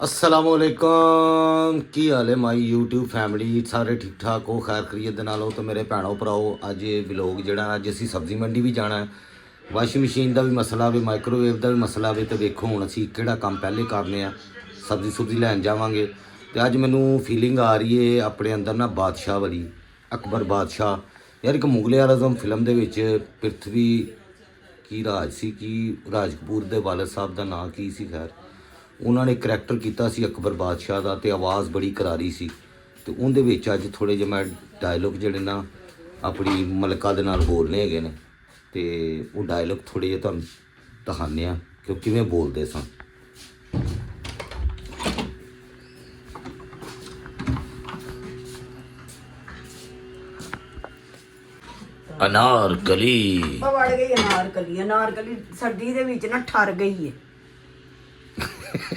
असलामुअलैकुम की हाल है my YouTube family सारे ठीक ठाक हो खैर खरीद दे नाल हो तो मेरे भैनों भराओ अज ये व्लॉग जिहड़ा अज असीं सब्जी मंडी भी जाना है वाशिंग मशीन का भी मसला वे माइक्रोवेव का भी मसला वे तो देखो हुण असीं किहड़ा काम पहले करने आ सब्जी सुब्जी लैन जावांगे तो अज मैनूं फीलिंग आ रही है अपने अंदर ना बादशाह वाली अकबर बादशाह यार एक मुगले आज़म फिल्म दे विच पृथ्वी की राज सी की राज कपूर दे वालिद साहब का नाम की सी खैर उन्होंने करैक्टर किया अकबर बादशाह का तो आवाज़ बड़ी करारी सी तो उनके अज थोड़े जे मैं डायलॉग जोड़े ना अपनी मलका दे नाल बोलने है ने तो वो डायलॉग थोड़े जे तुहानूं दिखाने कि किवें बोलते सन। अनारकली ਵੜ ਗਈ ਅਨਾਰਕਲੀ ਅਨਾਰਕਲੀ ਸਰਦੀ ਦੇ ਵਿੱਚ ਨਾ ਠਰ ਗਈ ਏ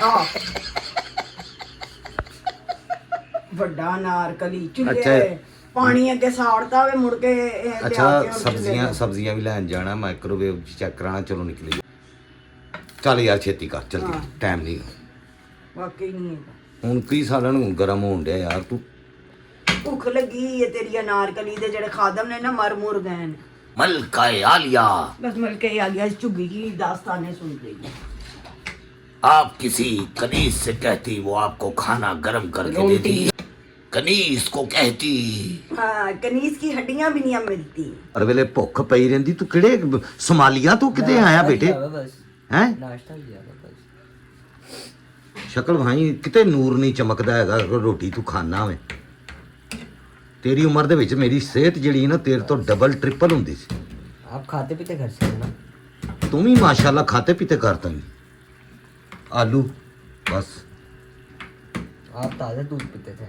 ਆ ਵੱਡਾ ਅਨਾਰਕਲੀ ਚੁੱਲ੍ਹੇ ਪਾਣੀ ਅੱਗੇ ਸਾੜਦਾ ਵੇ ਮੁੜ ਕੇ ਇਹ अच्छा सब्जियां भी लैन जाना माइक्रोवेव चेक कराना चलो निकली चल यार छेती कर जल्दी टाइम नहीं ਵਾਕਈ ਨਹੀਂ ਹੈਗਾ ਹੁਣ ਕੀ ਸਾਲਾਂ ਨੂੰ ਗਰਮ ਹੋਣ ਡਿਆ ਯਾਰ ਤੂੰ ਭੁੱਖ ਲੱਗੀ ਏ ਤੇਰੀ ਅਨਾਰਕਲੀ ਦੇ ਜਿਹੜੇ ਖਾਦਮ ਨੇ ਨਾ ਮਰ ਮੁਰ ਗਏ ਨੇ मलका आलिया बस मिल के आ गया चुग्गी की दास्तानें सुन रही आप किसी कनीज से कहती वो आपको खाना गर्म करके देती कनीज को कहती हाँ कनीज की हड्डियां भी नहीं मिलती हर वेले भुख पई रहिंदी तू किहड़े सोमालिया तो किते आया बेटे हैं नाश्ता किया था बस। शक्ल भाई किते नूर नहीं चमकदा हैगा अगर रोटी तू खाना में तेरी उम्र दे विच मेरी सेहत जिहड़ी ना तेरे तो डबल ट्रिपल हुंदी सी आप खाते पीते घर से हो ना। तू भी माशाल्लाह खाते पीते करता ही आलू बस आप ताज़ा दूध पीते थे।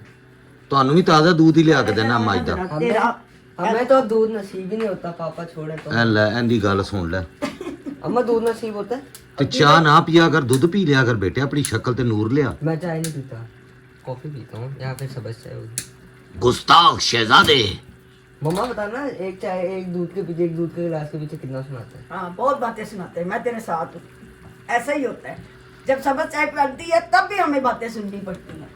ਤੁਹਾਨੂੰ ਵੀ ਤਾਜ਼ਾ दूध ही लिया के देना मज दा तेरा हमें तो दूध नसीब ही नहीं होता, पापा छोड़े तो। ਐ ਲੈ ਇਹਦੀ ਗੱਲ ਸੁਣ ਲੈ अम्मा दूध नसीब होता है। ਤੇ ਚਾਹ ਨਾ ਪੀਆ ਕਰ ਦੁੱਧ ਪੀ ਲਿਆ ਕਰ ਬੇਟੇ ਆਪਣੀ ਸ਼ਕਲ ਤੇ ਨੂਰ ਲਿਆ मैं चाय नहीं पीता, कॉफी पीता हूँ, यहाँ पे सबस चाय होगी। गुस्ताख शहजादे मम्मा बताना एक चाय एक दूध के पीछे, एक दूध के गिलास के पीछे कितना सुनाता है। हाँ बहुत बातें सुनाते हैं, मैं तेरे साथ हूँ। ऐसा ही होता है जब सबक चाय पलटती है तब भी हमें बातें सुननी पड़ती हैं।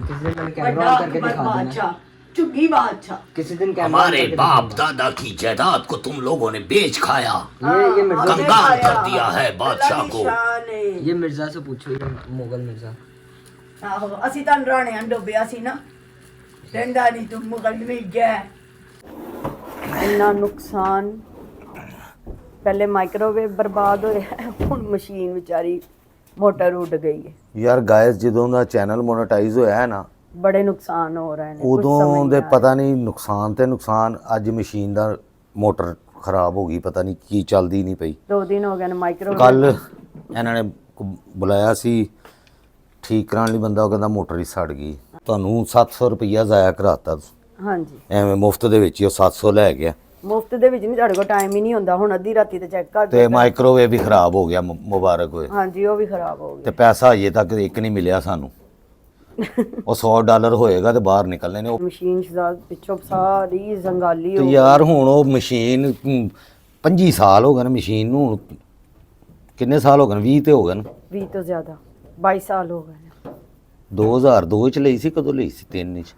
किसी दिन मैंने कैमरा बड़ा ऑन करके अकबर दिखा देना। बादशाह चुग्गी बादशाह किसी दिन कैमरा ऑन करके बाप दिखाऊंगा। दादा की जायदाद को तुम लोगों ने बेच खाया ये मिर्जा हमने कंगाल खाया। कर दिया है बादशाह अल्लाह को। की शान है। ये मिर्जा से पूछो, ये मुगल मिर्जा। ਆਹੋ ਅਸੀਂ ਤਾਂ ਰਾਣਿਆਂ ਨੂੰ ਡੁੱਬਿਆ ਸੀ ਨਾ ਕਹਿੰਦਾ ਨਹੀਂ ਤੂੰ ਮੁਗਲ ਨਹੀਂ ਗਿਆ ਇੰਨਾ ਨੁਕਸਾਨ ਪਹਿਲੇ ਮਾਈਕ੍ਰੋਵੇਵ ਬਰਬਾਦ ਹੋਇਆ ਹੁਣ ਮਸ਼ੀਨ ਵਿਚਾਰੀ ਮੋਟਰ ਉੱਡ ਗਈ ਹੈ ਯਾਰ ਗਾਇਸ ਜਦੋਂ ਦਾ ਚੈਨਲ ਮੋਨੇਟਾਈਜ਼ ਹੋਇਆ ਹੈ ਨਾ ਬੜੇ ਨੁਕਸਾਨ ਹੋ ਰਹੇ ਨੇ ਕੁਛ ਉਦੋਂ ਸਮਝ ਦੇ ਨਹੀਂ ਆ ਪਤਾ ਨਹੀਂ ਨੁਕਸਾਨ ਤੇ ਨੁਕਸਾਨ ਅੱਜ ਮਸ਼ੀਨ ਦਾ ਮੋਟਰ ਖਰਾਬ ਹੋ ਗਈ ਪਤਾ ਨਹੀਂ ਕੀ ਚੱਲਦੀ ਨਹੀਂ ਪਈ 2 ਦਿਨ ਹੋ ਗਏ ਨੇ ਮਾਈਕ੍ਰੋਵੇਵ ਕੱਲ ਇਹਨਾਂ ਨੇ ਬੁਲਾਇਆ ਸੀ ਠੀਕ ਕਰਾਉਣ ਲਈ ਬੰਦਾ ਉਹ ਕਹਿੰਦਾ ਮੋਟਰ ਹੀ ਸੜ ਗਈ ਤੁਹਾਨੂੰ 700 ਰੁਪਈਆ ਜ਼ਾਇਆ ਕਰਾਤਾ ਹਾਂਜੀ ਐਵੇਂ ਮੁਫਤ ਦੇ ਵਿੱਚ ਹੀ ਉਹ 700 ਲੈ ਗਿਆ ਮੁਫਤ ਦੇ ਵਿੱਚ ਨਹੀਂ ਸਾਡੇ ਕੋਲ ਟਾਈਮ ਹੀ ਨਹੀਂ ਹੁੰਦਾ ਹੁਣ ਅੱਧੀ ਰਾਤੀ ਤੇ ਚੈੱਕ ਕਰ ਤੇ ਮਾਈਕ੍ਰੋਵੇਵ ਵੀ ਖਰਾਬ ਹੋ ਗਿਆ ਮੁਬਾਰਕ ਹੋਏ ਹਾਂਜੀ ਉਹ ਵੀ ਖਰਾਬ ਹੋ ਤੇ ਗਿਆ ਪੈਸਾ ਅਜੇ ਤੱਕ ਇੱਕ ਨਹੀਂ ਮਿਲਿਆ ਸਾਨੂੰ ਉਹ $100 ਹੋਏਗਾ ਤੇ ਬਾਹਰ ਨਿਕਲਣੇ ਨੇ ਉਹ ਮਸ਼ੀਨ ਪਿੱਛੋਂ ਸਾਰੀ ਜ਼ੰਗਾਲੀ ਤੇ ਹੋ ਯਾਰ ਹੁਣ ਉਹ ਮਸ਼ੀਨ 25 ਸਾਲ ਹੋ ਗਏ ਨੇ ਮਸ਼ੀਨ ਨੂੰ ਹੁਣ ਕਿੰਨੇ ਸਾਲ ਹੋ ਗਏ 20 ਤੇ ਹੋ ਗਏ ਨੇ 20 ਤੋਂ ਜ਼ਿਆਦਾ 22 ਸਾਲ ਹੋ ਗਏ ਨੇ 2002 ਚ ਲਈ ਸੀ ਕਦੋਂ ਲਈ ਸੀ 3 ਚ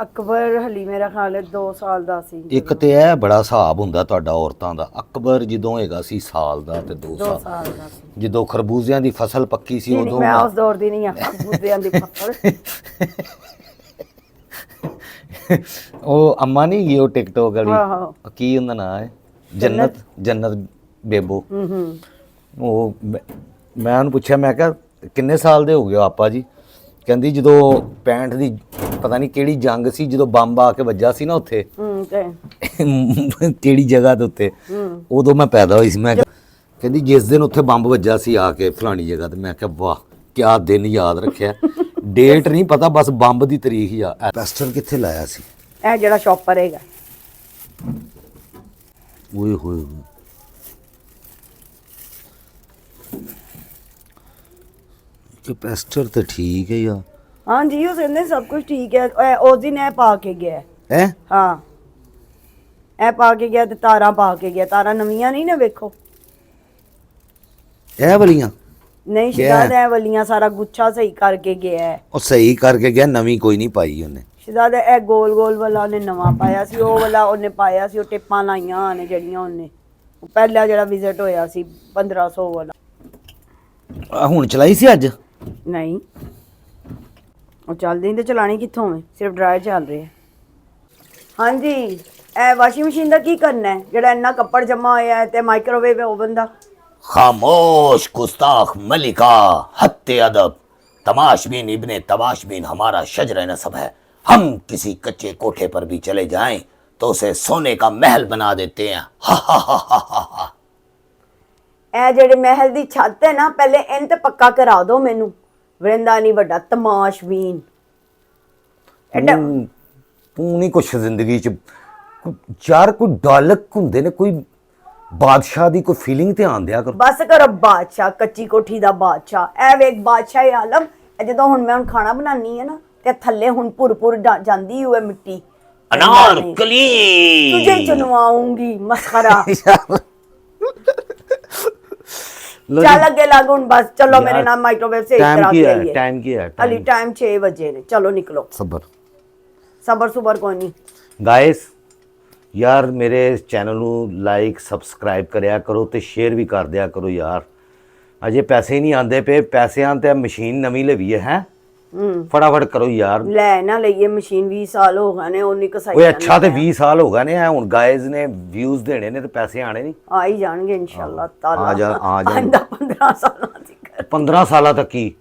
ਅਕਬਰ ਹਲੀ ਮੇਰਾ ਖਿਆਲ ਹੈ 2 ਸਾਲ ਦਾ ਸੀ ਇੱਕ ਤੇ ਇਹ ਬੜਾ ਹਿਸਾਬ ਹੁੰਦਾ ਤੁਹਾਡਾ ਔਰਤਾਂ ਦਾ ਅਕਬਰ ਜਦੋਂ ਹੈਗਾ ਸੀ ਸਾਲ ਦਾ ਤੇ 2 2 ਸਾਲ ਸਾਲ ਦਾ ਸੀ ਜਦੋਂ ਖਰਬੂਜ਼ਿਆਂ ਦੀ ਫਸਲ ਪੱਕੀ ਸੀ ਨਹੀਂ, ਉਦੋਂ ਮੈਂ ਉਸ ਦੌਰ ਦੀ ਨਹੀਂ ਆ ਖਰਬੂਜ਼ਿਆਂ ਦੀ ਫਸਲ ਉਹ ਅੰਮਾ ਨਹੀਂ ਗਈ ਉਹ ਟਿਕਟੋਕ ਵਾਲੀ ਆਹੋ। ਕੀ ਉਹਦਾ ਨਾਂ ਹੈ ਜੰਨਤ ਬੇਬੋ ਉਹ ਮੈਂ ਉਹਨੂੰ ਪੁੱਛਿਆ ਮੈਂ ਕਿਹਾ ਕਿੰਨੇ ਸਾਲ ਦੇ ਹੋ ਗਏ ਹੋ ਆਪਾ ਜੀ ਕਹਿੰਦੀ ਜਦੋਂ 65 ਦੀ ਪਤਾ ਨਹੀਂ ਕਿਹੜੀ ਜੰਗ ਸੀ ਜਦੋਂ ਬੰਬ ਆ ਕੇ ਵੱਜਾ ਸੀ ਨਾ ਉੱਥੇ ਤੇ ਕਿਹੜੀ ਜਗ੍ਹਾ ਦੇ ਉੱਤੇ ਉਦੋਂ ਮੈਂ ਪੈਦਾ ਹੋਈ ਸੀ ਮੈਂ ਕਹਿੰਦੀ ਜਿਸ ਦਿਨ ਉੱਥੇ ਬੰਬ ਵੱਜਾ ਸੀ ਆ ਕੇ ਫਲਾਣੀ ਜਗ੍ਹਾ ਤੇ ਮੈਂ ਕਿਹਾ ਵਾਹ ਕਿਆ ਦਿਨ ਯਾਦ ਰੱਖਿਆ ਡੇਟ ਨਹੀਂ ਪਤਾ ਬਸ ਬੰਬ ਦੀ ਤਰੀਕ ਯਾਦ ਪੈਸਟਰ ਕਿੱਥੇ ਲਾਇਆ ਸੀ ਇਹ ਜਿਹੜਾ ਸ਼ੌਪਰ ਹੈਗਾ ਓਏ ਹੋਏ ਕੈਪੈਸਿਟਰ ਤੇ ਠੀਕ ਹੈ ਯਾਰ ਹਾਂਜੀ ਉਹ ਕਹਿੰਦੇ ਸਭ ਕੁਝ ਠੀਕ ਹੈ ਉਸ ਦਿਨ ਇਹ ਪਾ ਕੇ ਗਿਆ ਹੈ ਹਾਂ ਇਹ ਪਾ ਕੇ ਗਿਆ ਤੇ ਤਾਰਾਂ ਪਾ ਕੇ ਗਿਆ ਤਾਰਾਂ ਨਵੀਆਂ ਨਹੀਂ ਨਾ ਵੇਖੋ ਇਹ ਵਾਲੀਆਂ ਨਹੀਂ ਸ਼ਹਿਜ਼ਾਦ ਇਹ ਵਲੀਆਂ ਸਾਰਾ ਗੁੱਛਾ ਸਹੀ ਕਰਕੇ ਗਿਆ ਹੈ। ਉਹ ਸਹੀ ਕਰਕੇ ਗਿਆ, ਨਵੀਂ ਕੋਈ ਨਹੀਂ ਪਾਈ ਉਹਨੇ। ਸ਼ਹਿਜ਼ਾਦ ਇਹ ਗੋਲ ਗੋਲ ਵਾਲਾ ਉਹਨੇ ਨਵਾਂ ਪਾਇਆ ਸੀ, ਉਹ ਵਾਲਾ ਉਹਨੇ ਪਾਇਆ ਸੀ, ਉਹ ਟਿੱਪਾਂ ਲਾਈਆਂ ਨੇ ਜਿਹੜੀਆਂ ਉਹਨੇ, ਉਹ ਪਹਿਲਾ ਜਿਹੜਾ ਵਿਜ਼ਿਟ ਹੋਇਆ ਸੀ 1500 ਵਾਲਾ। ਹੁਣ ਚਲਾਈ ਸੀ ਅੱਜ? ਨਹੀਂ ਉਹ ਚੱਲਦੀ ਤੇ ਚਲਾਣੀ ਕਿੱਥੋਂ ਹੈ, ਸਿਰਫ ਡਰਾਇਰ ਚੱਲ ਰਿਹਾ। ਹਾਂਜੀ ਇਹ ਵਾਸ਼ਿੰਗ ਮਸ਼ੀਨ ਦਾ ਕੀ ਕਰਨਾ ਹੈ ਜਿਹੜਾ ਇੰਨਾ ਕੱਪੜ ਜਮਾ ਹੋਇਆ ਹੈ ਤੇ ਮਾਈਕ੍ਰੋਵੇਵ ਓਵਨ ਦਾ? खामोश गुस्ताख मलिका, हत्ते अदब, तमाशबीन इब्ने तमाशबीन हमारा शजर नसब है। हम किसी कच्चे कोठे पर भी चले जाएं तो उसे सोने का महल बना देते हैं। हा हा हा हा हा हा। ਇਹ ਜਿਹੜੇ ਮਹਿਲ ਦੀ ਛੱਤ ਹੈ ਨਾ, ਪਹਿਲੇ ਇਹਨ ਤੇ ਪੱਕਾ ਕਰਾ ਦਿਓ ਮੈਨੂੰ। ਵਰਿੰਦਾ ਨਹੀਂ ਵੱਡਾ ਤਮਾਸ਼ਬੀਨ ਐਡਾ। ਤੂੰ ਨਹੀਂ ਕੁਛ ਜ਼ਿੰਦਗੀ ਚ ਯਾਰ ਕੋਈ ਡਾਲਕ ਹੁੰਦੇ ਨੇ, ਕੋਈ ਬਾਦਸ਼ਾਹ ਦੀ ਕੋਈ ਫੀਲਿੰਗ ਤੇ ਆਂਦਿਆ ਕਰ। ਬਸ ਕਰੋ ਬਾਦਸ਼ਾਹ, ਕੱਚੀ ਕੋਠੀ ਦਾ ਬਾਦਸ਼ਾਹ। ਐ ਵੇਖ ਬਾਦਸ਼ਾਹ ਆਲਮ, ਇਹ ਜਦੋਂ ਹੁਣ ਮੈਂ ਖਾਣਾ ਬਣਾਨੀ ਹੈ ਨਾ ਤੇ ਥੱਲੇ ਹੁਣ ਭੁਰ ਜਾਂਦੀ ਹੋਏ ਮਿੱਟੀ। ਅਨਾਰ ਕਲੀ ਤੁਝੇ ਚੁਨਵਾਉਂਗੀ ਮਸਖਰਾ। ਚੱਲ ਅੱਗੇ ਲੱਗ ਹੁਣ, ਬਸ ਚਲੋ ਮੇਰੇ ਨਾਲ ਮਾਈਕ੍ਰੋਵੇਵ से करा के आइए। टाइम की है? अली टाइम 6 बजे ने, चलो निकलो। सबर सुबर कोई नहीं गाइस। ਯਾਰ ਮੇਰੇ ਚੈਨਲ ਨੂੰ ਲਾਈਕ ਸਬਸਕ੍ਰਾਈਬ ਕਰਿਆ ਕਰੋ ਤੇ ਸ਼ੇਅਰ ਵੀ ਕਰ ਦਿਆ ਕਰੋ ਯਾਰ। ਅਜੇ ਪੈਸੇ ਹੀ ਨਹੀਂ ਆਂਦੇ ਪਏ, ਪੈਸਿਆਂ ਤੇ ਮਸ਼ੀਨ ਨਵੀਂ ਲਵੀਏ ਹੈ। ਫਟਾਫਟ ਕਰੋ ਯਾਰ। ਲੈ ਨਾ ਲਈਏ ਮਸ਼ੀਨ, 20 ਸਾਲ ਹੋ ਗਏ ਨੇ ਉਹਨੀ ਕਸਾਈ। ਓਏ ਅੱਛਾ ਤੇ 20 ਸਾਲ ਹੋ ਗਏ ਨੇ, ਹੁਣ ਗਾਇਜ਼ ਨੇ ਵਿਊਜ਼ ਦੇਣੇ ਨੇ ਤੇ ਪੈਸੇ ਆਣੇ ਨਹੀਂ। ਆ ਹੀ ਜਾਣਗੇ ਇਨਸ਼ਾਅੱਲਾ ਤਾਲਾ। ਆ ਜਾ 15 ਸਾਲਾਂ ਤੱਕ। 15 ਸਾਲਾਂ ਤੱਕ ਕੀ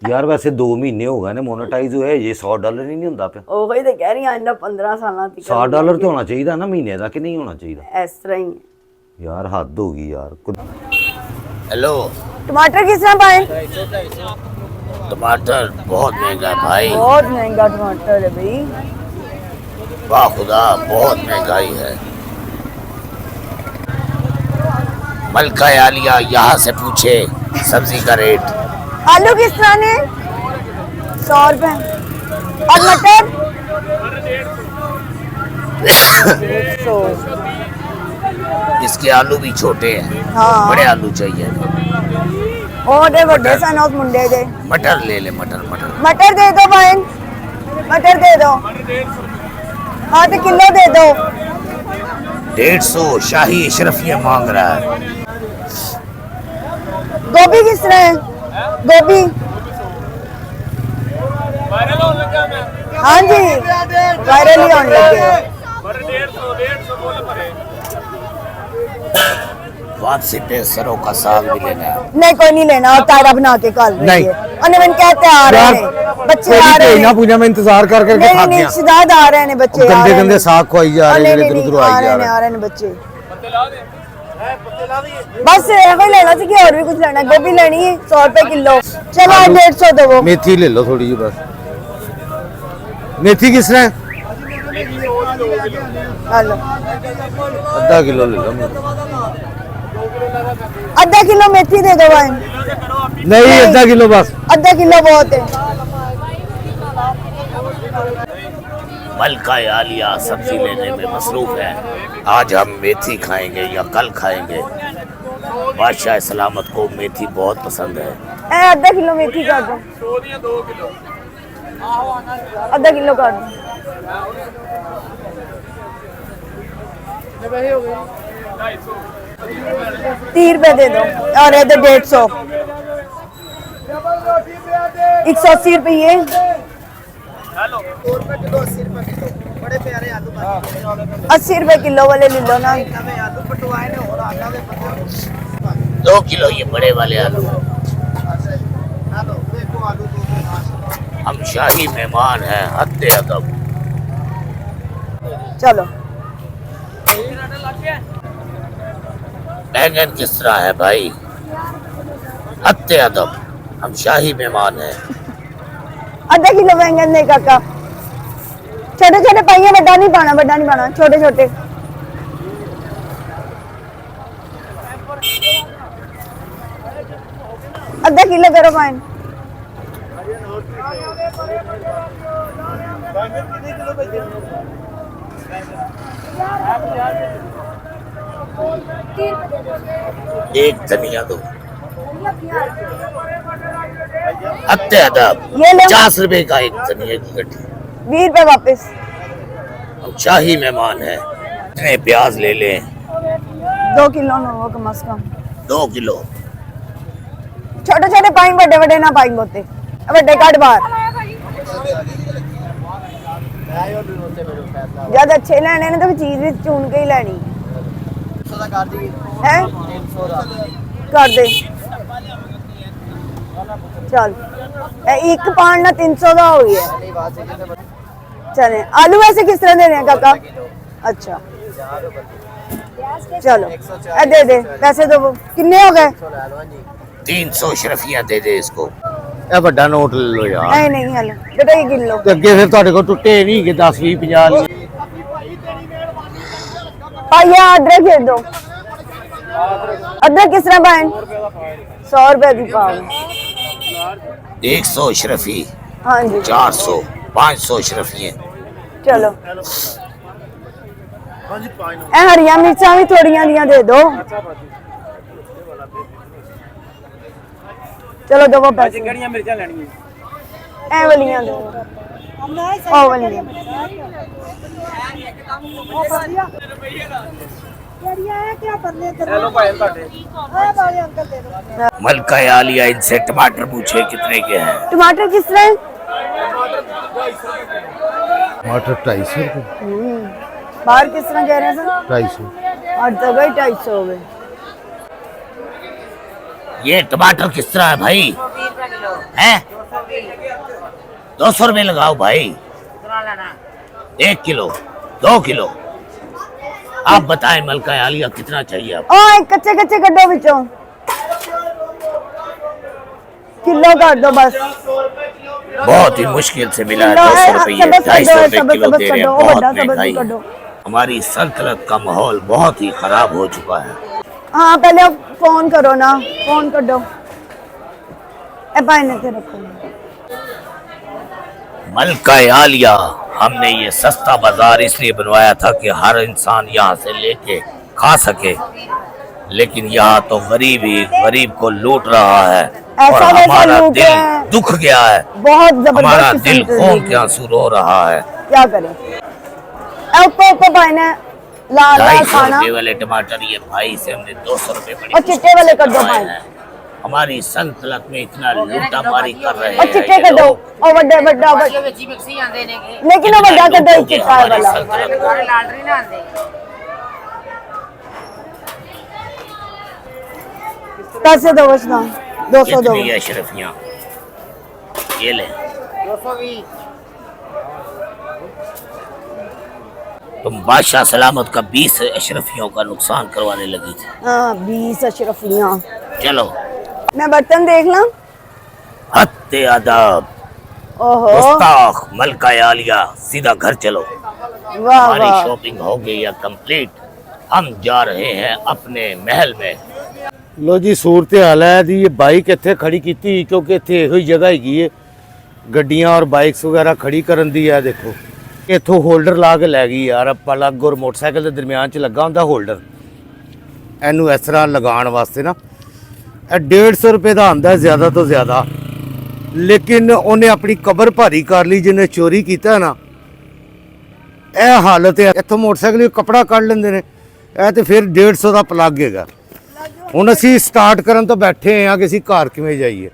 ਯਾਰ, ਵੈਸੇ 2 ਮਹੀਨੇ ਹੋ ਗਏ ਨੇ ਮੋਨੇਟਾਈਜ਼ ਹੋਏ, ਜੇ $100 ਹੀ ਨਹੀਂ ਹੁੰਦਾ ਪਿਆ। ਉਹੀ ਤੇ ਕਹਿ ਰਹੀ ਆ, ਇਹਨਾਂ 15 ਸਾਲਾਂ ਤੱਕ $100 ਤੇ ਹੋਣਾ ਚਾਹੀਦਾ ਨਾ ਮਹੀਨੇ ਦਾ, ਕਿ ਨਹੀਂ ਹੋਣਾ ਚਾਹੀਦਾ? ਇਸ ਤਰ੍ਹਾਂ ਹੀ ਯਾਰ, ਹੱਦ ਹੋ ਗਈ ਯਾਰ। हेलो, टमाटर किस तरह पाए? टमाटर बहुत महंगा है भाई। बहुत महंगा टमाटर है भाई। वाह खुदा, बहुत महंगाई है। मलका आलिया यहाँ से पूछे सब्जी का रेट। आलू किस तरह ने? 100 रुपए। और मटर? 150। इसके आलू भी छोटे हैं। हाँ। बड़े आलू चाहिए। ओडे बड़े सन उस मुंडे दे। मटर ले ले, मटर मटर। मटर दे दो भाई, मटर दे दो। हाँ तो किलो दे दो। 150 शाही अशरफिया मांग रहा है। गोभी किस तरह है? गोभी हाँ जी वायरल ही होने लगे। वापसी पे सरों का साग भी लेना है। नहीं कोई नहीं लेना, और तारा बना के कल नहीं। उन्हें मैंने कहते आ रहे हैं बच्चे, आ रहे हैं पूजा में इंतजार कर करके नहीं नहीं रिश्तेदार आ रहे हैं बच्चे, गंदे गंदे साग को आई जा रहे हैं, इधर उधर आ रहे हैं बच्चे। बस ये लेना चाहिए, और भी कुछ लेना? गोभी लेनी है 100 रुपए किलो। चलो 150 दो। मेथी ले लो थोड़ी जी बस। मेथी किस तरह? हेलो आधा किलो ले लो। आधा किलो मेथी दे दो भाई। नहीं आधा किलो बस। आधा किलो बहुत है। मलका आलिया सब्जी लेने में मसरूफ है। आज हम मेथी खाएंगे या कल खाएंगे। बादशाह सलामत को मेथी बहुत पसंद है। आधा किलो मेथी कर दो। आधा किलो कर दो। 30 रुपए दे दो, और इधर 150। 180 रुपये। 80 रुपए किलो वाले ले लो ना। 2 किलो ये बड़े वाले आलू। हम शाही मेहमान हैं, हत्ते अदब। चलो बैंगन किस तरह है भाई? हत्ते अदब, हम शाही मेहमान हैं। आधा किलो बैंगन दे काका। छोटे छोटे पाइए, बड़ा नहीं पाना, छोटे छोटे। आधा किलो करो फाइन। एक धनिया दो। हत्ते अदब ये ले 50 रुपए का एक धनिया की गड्डी। 20 रुपए वापस। हम शाही मेहमान हैं, इतने प्याज ले लें। 2 किलो नो कम से कम। 2 किलो। छोटे छोटे पाई बड़े बड़े ना पाई होते बड़े कट बाहर। जब अच्छे लेने ने तो चीज भी चुन के ही लेनी है। कर दे चल एक पान ना 300 का हो गया। चले आलू वैसे किस तरह दे रहे हैं काका? अच्छा चलो दे दे पैसे दो। कितने हो गए? 300 शरफिया दे दे इसको। ਇਹ ਵੱਡਾ ਨੋਟ ਲੈ ਲਓ ਯਾਰ। नहीं नहीं हेलो बेटा ये किलो ਤੇ ਅੱਗੇ ਫਿਰ ਤੁਹਾਡੇ ਕੋਲ ਟੁੱਟੇ ਨਹੀਂ ਕਿ 10 20 50 पाइया अदरक दे दो। अदरक किस तरह पाए? 100 रुपए की पाव। 100 शरफी, हाँ जी 400, 500 शरफियाँ। चलो ए हरिया मिर्चा भी थोड़िया दियां दे दो। चलो दो पैसे। ਕਿਹੜੀਆਂ ਮਿਰਚਾਂ ਲੈਣੀਆਂ? ए वालियां दो ओ वालियां। हेलो भाई ਤੁਹਾਡੇ। मलका आलिया इनसे टमाटर पूछे कितने के हैं? टमाटर किस तरह? टमाटर 250 रुपए। बाहर किस तरह कह रहे हैं सर? 250। और जगह ही 250 हो गए। ये टमाटर किस तरह है भाई? हैं? 200 रुपए लगाओ भाई। 1 किलो, 2 किलो। आप बताएं मलका आलिया कितना चाहिए आपको? ओ एक कच्चे कच्चे कड्डो विचों किलो कर दो बस। बहुत ही मुश्किल से मिला है। किलो 200 है, रुपए, सबस 250 रुपए सबस किलो सबस दे रहे हैं। कड्डो, बहुत बड़ा सबस महंगाई। कड्डो। हमारी सल्तनत का माहौल बहुत ही खराब हो चुका है। हाँ पहले फोन करो ना, फोन कर दो। ए भाई ने ते रखो। मलका आलिया हमने ये सस्ता बाजार इसलिए बनवाया था कि हर इंसान यहाँ से लेके खा सके, लेकिन यहाँ तो गरीब ही गरीब को लूट रहा है और ऐसा वैसा हमारा लूट दिल रहा है। दुख गया है। बहुत हमारा जबरदस्त दिल किस्म खून की के आंसू रो रहा है। क्या करें? ए ऊपर भाई ने लाल लाल 250 खाना रुपए वाले टमाटर ये भाई से हमने 200 रुपए और चिट्टे वाले कर दो भाई। हमारी सल्तनत में इतना लूटा मारी कर रहे और हैं चिट्टे ये कर दो लोग। और बड़ा बड़ा लेकिन वो बड़ा कर दो चिट्टा हमारी वाला। सल्तनत पैसे दो बस ना 200 दो। कितनी है शरफियाँ? ये ले। तुम बादशाह सलामत का 20 अशरफियों का नुकसान करवाने लगी थी। हाँ 20 अशरफियाँ। चलो मैं बर्तन देख लूं? हत्ते अदब ओहो गुस्ताख मलका आलिया, सीधा घर चलो। वाह हमारी वाह। शॉपिंग हो गई है कंप्लीट। हम जा रहे हैं अपने महल में। लो जी सूरत हाल है जी। ये बाइक इत्थे खड़ी की क्योंकि इत्थे ਇਹੋ ਹੀ जगह हैगी है ਗੱਡੀਆਂ और बाइक्स वगैरह खड़ी करन दी है। देखो इत्थों होल्डर ला के लै गई यार। पलग और मोटरसाइकिल के दरमियान च लगा ਹੁੰਦਾ होल्डर। ਇਹਨੂੰ ਇਸ ਤਰ੍ਹਾਂ ਲਗਾਉਣ ਵਾਸਤੇ ਨਾ ਇਹ 150 ਰੁਪਏ ਦਾ ਆਂਦਾ ਜ਼ਿਆਦਾ ਤੋਂ ਜ਼ਿਆਦਾ। ਲੇਕਿਨ ਉਹਨੇ ਆਪਣੀ ਕਬਰ ਭਾਰੀ ਕਰ ਲਈ ਜਿਹਨੇ ਚੋਰੀ ਕੀਤਾ ਨਾ। ਇਹ ਹਾਲਤ ਹੈ। ਇੱਥੋਂ ਮੋਟਰਸਾਈਕਲ ਕਪੜਾ ਕੱਢ ਲੈਂਦੇ ਨੇ। ਇਹ ਤੇ ਫਿਰ 150 ਦਾ ਪਲੱਗ ਹੈਗਾ। ਹੁਣ ਅਸੀਂ ਸਟਾਰਟ ਕਰਨ ਤੋਂ ਬੈਠੇ ਹਾਂ ਕਿ ਅਸੀਂ ਘਰ ਕਿਵੇਂ ਜਾਈਏ।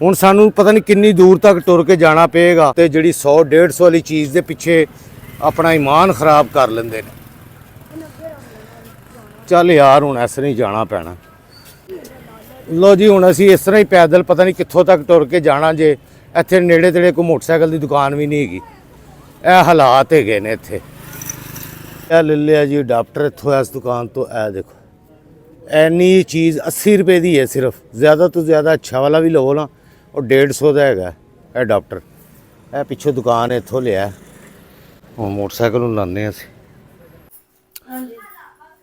ਹੁਣ ਸਾਨੂੰ ਪਤਾ ਨਹੀਂ ਕਿੰਨੀ ਦੂਰ ਤੱਕ ਟੁਰ ਕੇ ਜਾਣਾ ਪਏਗਾ ਤੇ ਜਿਹੜੀ 100 150 ਵਾਲੀ ਚੀਜ਼ ਦੇ ਪਿੱਛੇ ਆਪਣਾ ਈਮਾਨ ਖਰਾਬ ਕਰ ਲੈਂਦੇ ਨੇ। ਚੱਲ ਯਾਰ ਹੁਣ ਇਸ ਤਰ੍ਹਾਂ ਹੀ ਜਾਣਾ ਪੈਣਾ। ਲੋ ਜੀ ਹੁਣ ਅਸੀਂ ਇਸ ਤਰ੍ਹਾਂ ਹੀ ਪੈਦਲ ਪਤਾ ਨਹੀਂ ਕਿੱਥੋਂ ਤੱਕ ਟੁਰ ਕੇ ਜਾਣਾ ਜੇ ਇੱਥੇ ਨੇੜੇ ਤੇੜੇ ਕੋਈ ਮੋਟਰਸਾਈਕਲ ਦੀ ਦੁਕਾਨ ਵੀ ਨਹੀਂ ਹੈਗੀ। ਇਹ ਹਾਲਾਤ ਹੈਗੇ ਨੇ ਇੱਥੇ। ਇਹ ਲੈ ਲਿਆ ਜੀ ਅਡਾਪਟਰ ਇੱਥੋਂ ਇਸ ਦੁਕਾਨ ਤੋਂ। ਇਹ ਦੇਖੋ ਐਨੀ ਚੀਜ਼ 80 ਰੁਪਏ ਦੀ ਹੈ ਸਿਰਫ। ਜ਼ਿਆਦਾ ਤੋਂ ਜ਼ਿਆਦਾ ਅੱਛਾ ਵਾਲਾ ਵੀ ਲਵੋ ਨਾ ਉਹ 150 ਦਾ ਹੈਗਾ ਇਹ ਅਡਾਪਟਰ। ਇਹ ਪਿੱਛੋਂ ਦੁਕਾਨ ਇੱਥੋਂ ਲਿਆ। ਹੁਣ ਮੋਟਰਸਾਈਕਲ ਨੂੰ ਲਾਉਂਦੇ ਹਾਂ ਅਸੀਂ।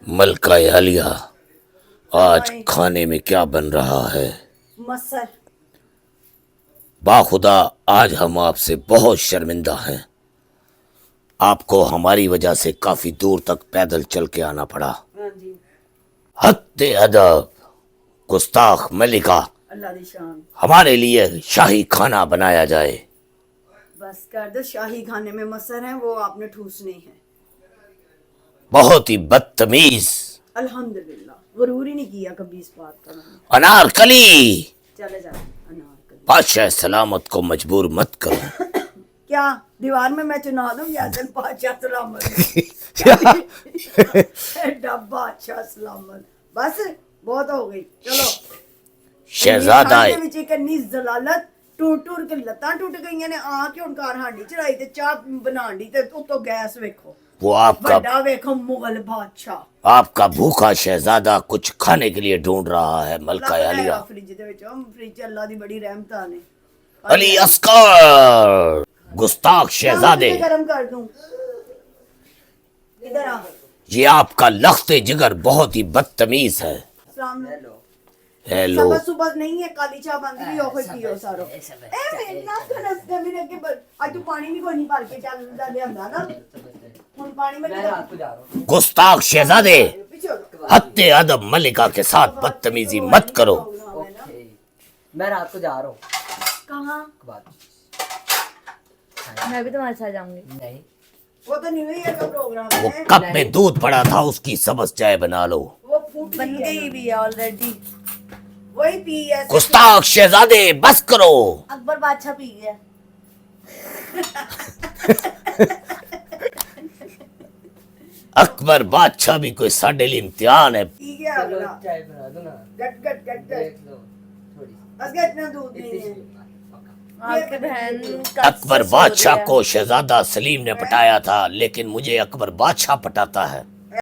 मलका आलिया आज खाने में क्या बन रहा है? मसर। बाखुदा आज हम आपसे बहुत शर्मिंदा हैं। आपको हमारी वजह से काफी दूर तक पैदल चल के आना पड़ा। हत्ते अदब गुस्ताख मलिका, अल्लाह दी शान। हमारे लिए शाही खाना बनाया जाए। बस कर दो, शाही खाने में मसर है वो आपने ठूसने हैं। बहुत ही बदतमीज। अल्हम्दुलिल्लाह, गरूर ही नहीं किया कभी इस बात का मैंने। अनारकली, चले जाओ अनारकली। बादशाह सलामत को मजबूर मत करो। क्या दीवार में मैं चुना दूं यासिन बादशाह सलामत? डब्बा अच्छा सलामत। बस बहुत हो गई, चलो। शहजादा ठंड ਦੇ ਵਿੱਚ ਇੱਕ ਇੰਨੀ ਜ਼ਲਾਲਤ ਟੁੱਟ ਕੇ ਲੱਤਾਂ ਟੁੱਟ ਗਈਆਂ ਨੇ। ਆ ਕੇ ਹੁਣ ਘਰ ਹਾਂਡੀ ਚੜਾਈ ਤੇ ਚਾਹ ਬਣਾਉਣ ਦੀ ਤੇ ਉੱਤੋਂ ਗੈਸ ਵੇਖੋ। वो आपका ਵੱਡਾ ਵੇਖੋ ਮੁਗਲ ਬਾਦਸ਼ਾਹ। आपका भूखा शहजादा कुछ खाने के लिए ढूंढ रहा है। मलका आलिया, ਫ੍ਰਿਜ ਦੇ ਵਿੱਚ ਫ੍ਰਿਜ ਅੱਲਾ ਦੀ ਬੜੀ ਰਹਿਮਤਾਂ ਨੇ। अली अस्कर, गुस्ताख शहजादे, गरम कर दूं? इधर आ। ये आपका लख्ते जिगर बहुत ही बदतमीज है। सलाम हेलो। हेलो, सुबह सुबह नहीं है काली चाह बंद भी हो पियो सारो। ए मेरे ना खनस दे मेरे के आज तू पानी नहीं कोई नहीं भर के चल ले आंदा ना। हुन पानी में मैं रात को जा रहा हूँ। गुस्ताख शहजादे, पीछे हो जाओ। हत्ते अदब मलिका के साथ बदतमीजी मत करो। ओके, मैं रात को जा रहा हूँ। कहां? मैं भी तुम्हारे साथ जाऊंगी। नहीं, वो तो न्यू ईयर का प्रोग्राम वो है। कप में दूध पड़ा था, उसकी सबस चाय बना लो। वो फूट बन गई भी ऑलरेडी। वही पी है। गुस्ताख शहजादे, बस करो। अकबर बादशाह पी गया। अकबर बादशाह भी कोई साडे लिए इम्तिहान है। पी गया चलो अगला। चाय बना दो ना। गट गट गट देख गट। लो थोड़ी सी। बस गट इतना दूध इतनी नहीं सी है। पक्का। आपकी बहन कब अकबर से सो बादशाह रही है? को शहजादा सलीम ने पटाया था, लेकिन मुझे अकबर बादशाह पटाता है।